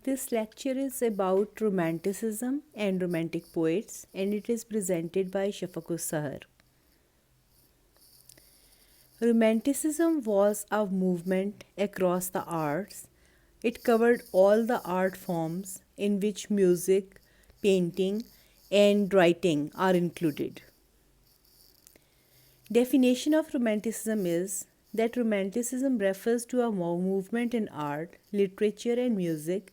This lecture is about romanticism and romantic poets, and it is presented by Shafakus Sahar. Romanticism was a movement across the arts. It covered all the art forms in which music, painting, and writing are included. Definition of romanticism is that romanticism refers to a movement in art, literature, and music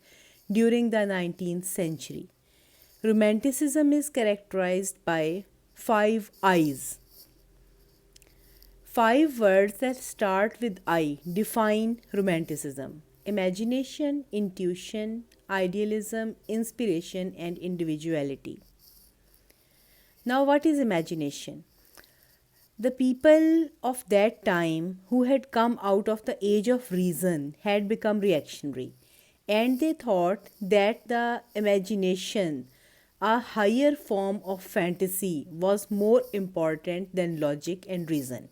during the 19th century. Romanticism is characterized by five I's. Five words that start with I define romanticism: imagination, intuition, idealism, inspiration, and individuality. Now, what is imagination? The people of that time who had come out of the age of reason had become reactionary, and they thought that the imagination, a higher form of fantasy, was more important than logic and reason.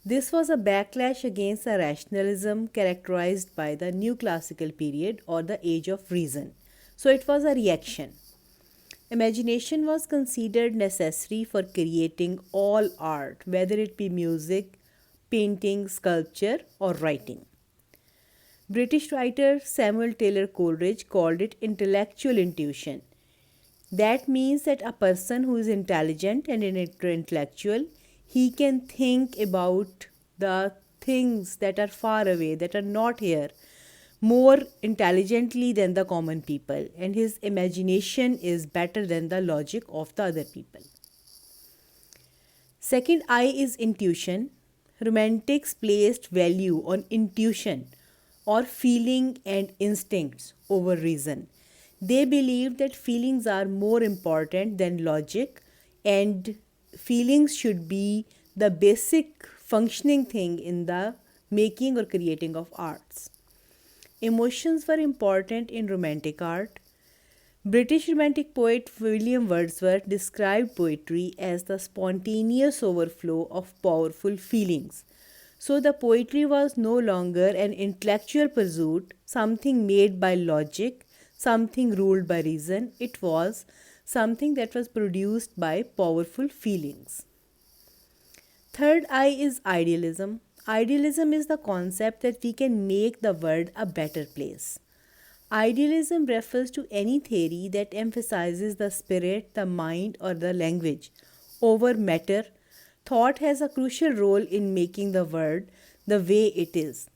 This was a backlash against the rationalism characterized by the new classical period or the age of reason. So it was a reaction. Imagination was considered necessary for creating all art, whether it be music, painting, sculpture, or writing. British writer Samuel Taylor Coleridge called it intellectual intuition. That means that a person who is intelligent and intellectual, he can think about the things that are far away, that are not here, more intelligently than the common people, and his imagination is better than the logic of the other people. Second I is intuition. Romantics placed value on intuition or feeling and instincts over reason. They believed that feelings are more important than logic, and feelings should be the basic functioning thing in the making or creating of arts. Emotions were important in romantic art. British romantic poet William Wordsworth described poetry as the spontaneous overflow of powerful feelings. So the poetry was no longer an intellectual pursuit, something made by logic, something ruled by reason. It was something that was produced by powerful feelings. Third I is idealism. Idealism is the concept that we can make the world a better place. Idealism refers to any theory that emphasizes the spirit, the mind, or the language over matter. Thought has a crucial role in making the world the way it is.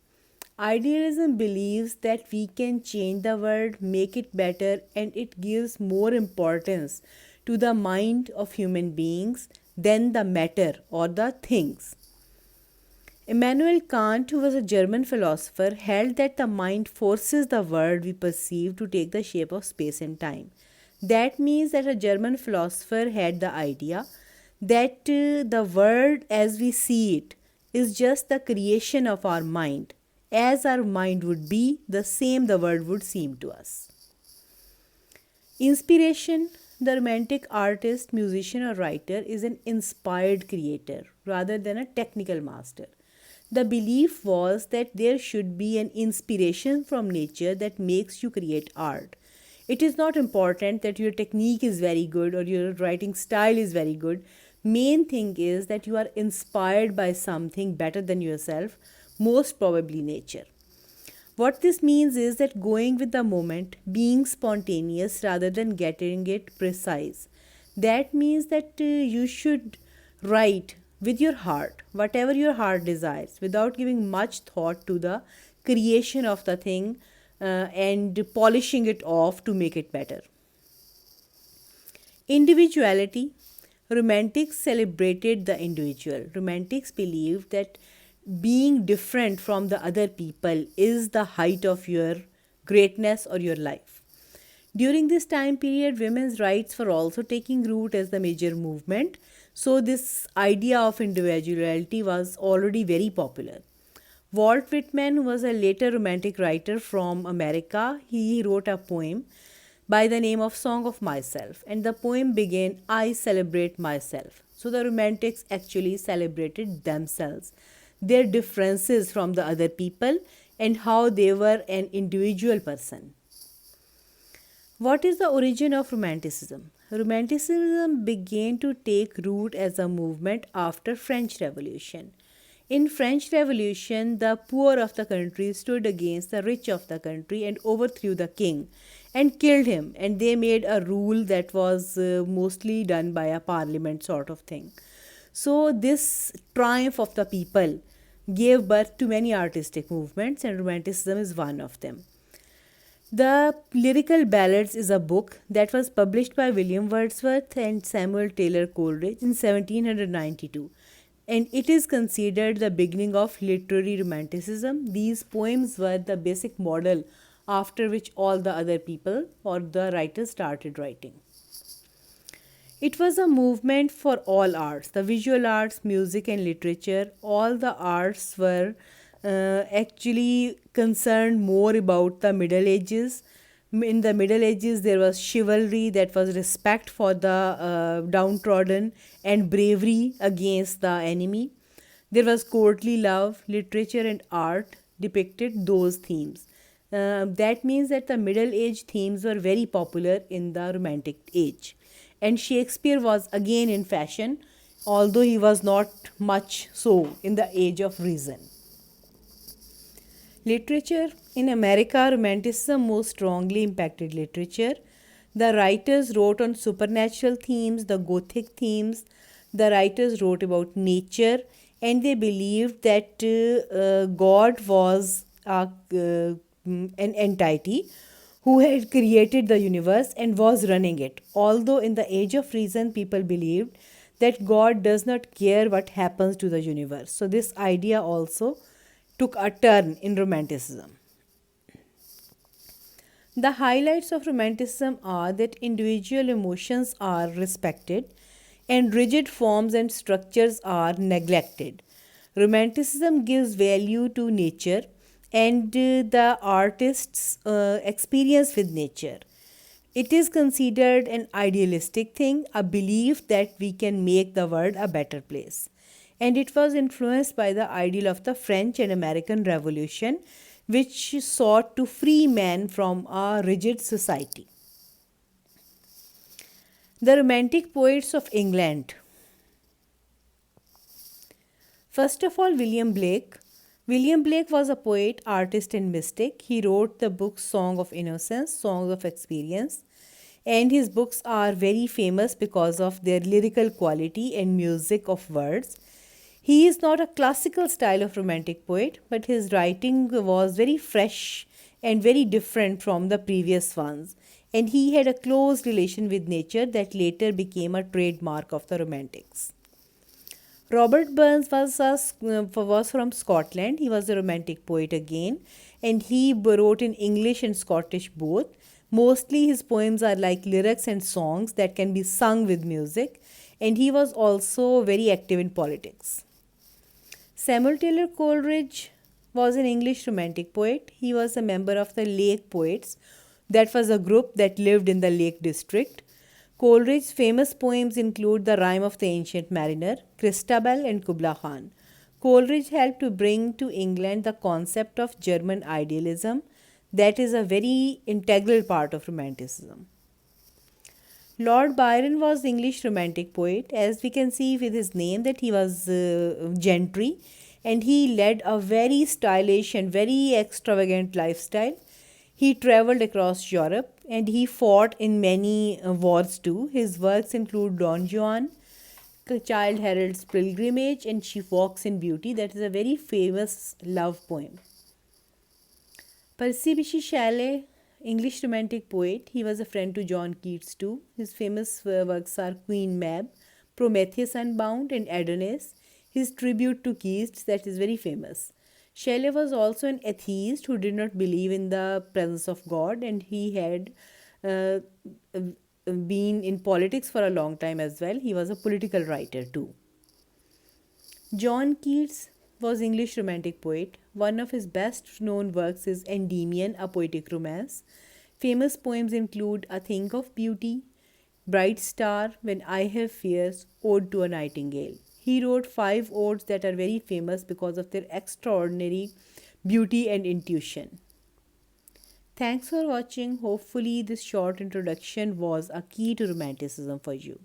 Idealism believes that we can change the world, make it better, and it gives more importance to the mind of human beings than the matter or the things. Immanuel Kant, who was a German philosopher, held that the mind forces the world we perceive to take the shape of space and time. That means that a German philosopher had the idea that the world as we see it is just the creation of our mind. As our mind would be, the same the world would seem to us. Inspiration. The romantic artist, musician, or writer is an inspired creator rather than a technical master. The belief was that there should be an inspiration from nature that makes you create art. It is not important that your technique is very good or your writing style is very good. Main thing is that you are inspired by something better than yourself, most probably nature. What this means is that going with the moment, being spontaneous rather than getting it precise. That means that you should write with your heart, whatever your heart desires, without giving much thought to the creation of the thing and polishing it off to make it better. Individuality. Romantics celebrated the individual. Romantics believed that being different from the other people is the height of your greatness or your life. During this time period, women's rights were also taking root as the major movement. So, this idea of individuality was already very popular. Walt Whitman, who was a later romantic writer from America, he wrote a poem by the name of Song of Myself, and the poem began, I celebrate myself. So, the romantics actually celebrated themselves, their differences from the other people, and how they were an individual person. What is the origin of Romanticism? Romanticism began to take root as a movement after French Revolution. In French Revolution, the poor of the country stood against the rich of the country and overthrew the king and killed him, and they made a rule that was mostly done by a parliament sort of thing. So this triumph of the people gave birth to many artistic movements, and Romanticism is one of them. The Lyrical Ballads is a book that was published by William Wordsworth and Samuel Taylor Coleridge in 1792, and it is considered the beginning of literary romanticism. These poems were the basic model after which all the other people or the writers started writing. It was a movement for all arts, the visual arts, music, and literature. All the arts were actually concerned more about the Middle Ages. In the Middle Ages, there was chivalry, that was respect for the downtrodden, and bravery against the enemy. There was courtly love, literature, and art depicted those themes. That means that the Middle Age themes were very popular in the Romantic age. And Shakespeare was again in fashion, although he was not much so in the age of reason. Literature in America, Romanticism most strongly impacted literature. The writers wrote on supernatural themes, the Gothic themes. The writers wrote about nature, and they believed that God was an entity who had created the universe and was running it. Although in the age of reason, people believed that God does not care what happens to the universe. So, this idea also took a turn in Romanticism. The highlights of Romanticism are that individual emotions are respected and rigid forms and structures are neglected. Romanticism gives value to nature and the artist's experience with nature. It is considered an idealistic thing, a belief that we can make the world a better place. And it was influenced by the ideal of the French and American Revolution, which sought to free man from a rigid society. The Romantic poets of England. First of all, William Blake. William Blake was a poet, artist, and mystic. He wrote the book Song of Innocence, Songs of Experience, and his books are very famous because of their lyrical quality and music of words. He is not a classical style of romantic poet, but his writing was very fresh and very different from the previous ones. And he had a close relation with nature that later became a trademark of the Romantics. Robert Burns was from Scotland. He was a romantic poet again, and he wrote in English and Scottish both. Mostly his poems are like lyrics and songs that can be sung with music, and he was also very active in politics. Samuel Taylor Coleridge was an English romantic poet. He was a member of the Lake Poets. That was a group that lived in the Lake District. Coleridge's famous poems include The Rime of the Ancient Mariner, Christabel, and Kubla Khan. Coleridge helped to bring to England the concept of German idealism that is a very integral part of Romanticism. Lord Byron was the English romantic poet, as we can see with his name that he was gentry, and he led a very stylish and very extravagant lifestyle. He traveled across Europe and he fought in many wars too. His works include Don Juan, Childe Harold's Pilgrimage, and She Walks in Beauty. That is a very famous love poem. Percy Bysshe Shelley, English romantic poet. He was a friend to John Keats too. His famous works are Queen Mab, Prometheus Unbound, and Adonais. His tribute to Keats, that is very famous. Shelley was also an atheist who did not believe in the presence of God, and he had uh, been in politics for a long time as well. He was a political writer too. John Keats was English romantic poet. One of his best known works is Endymion, a poetic romance. Famous poems include A Think of Beauty, Bright Star, When I Have Fears, Ode to a Nightingale. He wrote 5 odes that are very famous because of their extraordinary beauty and intuition. Thanks for watching. Hopefully, this short introduction was a key to romanticism for you.